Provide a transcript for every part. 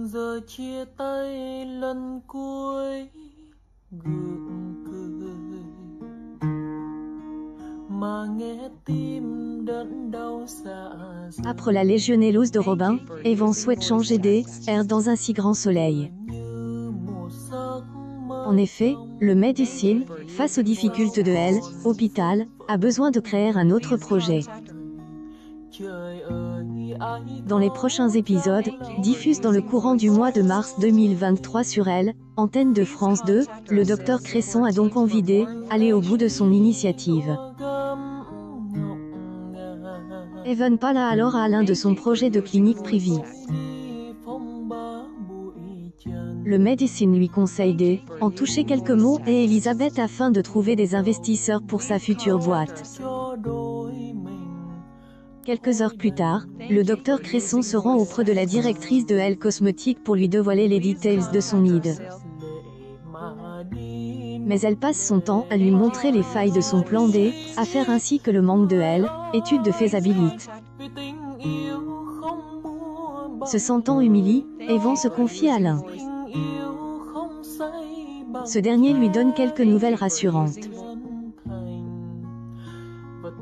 Giờ chia tay lần cuối gượng cười mà nghe tim đớn đau dạ. Après la légionellose de Robin, Evan souhaite changer d'air dans un si grand soleil. En effet, le Medicine, face aux difficultés de l'hôpital, a besoin de créer un autre projet. Dans les prochains épisodes, diffusés dans le courant du mois de mars 2023 sur antenne de France 2, le docteur Cresson a donc envie d'aller au bout de son initiative. Evan parle alors à Alain de son projet de clinique privée. Le Medicine lui conseille d'en toucher quelques mots et Elisabeth afin de trouver des investisseurs pour sa future boîte. Quelques heures plus tard, le docteur Cresson se rend auprès de la directrice de Cosmétique pour lui dévoiler les details de son idée. Mais elle passe son temps à lui montrer les failles de son plan d'affaires ainsi que le manque de études de faisabilité. Se sentant humilié, Evan se confie à Alain. Ce dernier lui donne quelques nouvelles rassurantes.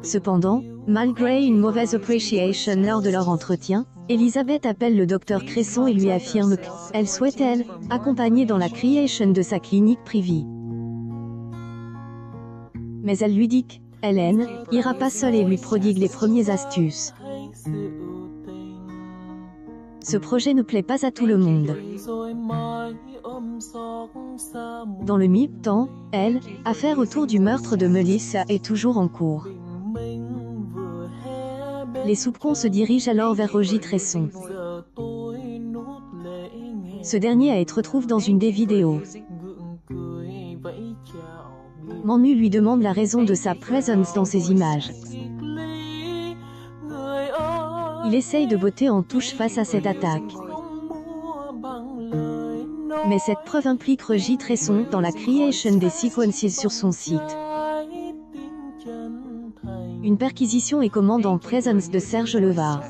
Cependant, malgré une mauvaise appréciation lors de leur entretien, Elisabeth appelle le docteur Cresson et lui affirme qu'elle souhaite accompagner dans la création de sa clinique privée. Mais elle lui dit qu'Hélène ira pas seule et lui prodigue les premières astuces. Ce projet ne plaît pas à tout le monde. Dans le même temps, l'affaire autour du meurtre de Melissa est toujours en cours. Les soupçons se dirigent alors vers Roger Cresson. Ce dernier retrouve dans une des vidéos. Manu lui demande la raison de sa présence dans ces images. Il essaye de botter en touche face à cette attaque. Mais cette preuve implique Roger Cresson dans la création des séquences sur son site. Une perquisition est commande en présence de Serge Levard.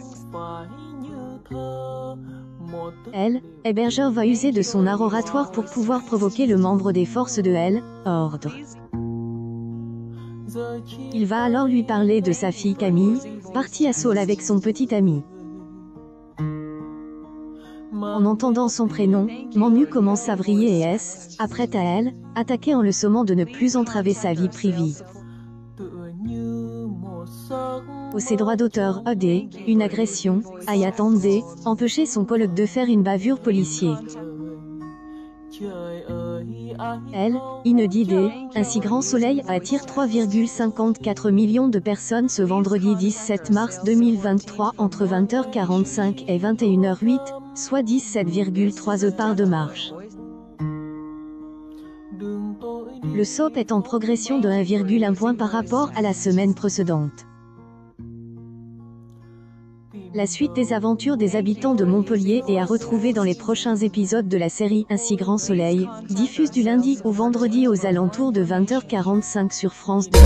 Hébergeur va user de son art oratoire pour pouvoir provoquer le membre des forces de l'ordre. Il va alors lui parler de sa fille Camille, partie à Saul avec son petit ami. En entendant son prénom, Manu commence à vriller et apprête à attaquer en le sommant de ne plus entraver sa vie privée. Au ses droits d'auteur, une agression, a attendu empêcher son collègue de faire une bavure policier. Inedidé, un si grand soleil attire 3,54 millions de personnes ce vendredi 17 mars 2023 entre 20h45 et 21h08, soit 17,3 heures par de marche. Le SOP est en progression de 1,1 point par rapport à la semaine précédente. La suite des aventures des habitants de Montpellier est à retrouver dans les prochains épisodes de la série Un si grand soleil, diffuse du lundi au vendredi aux alentours de 20h45 sur France 2.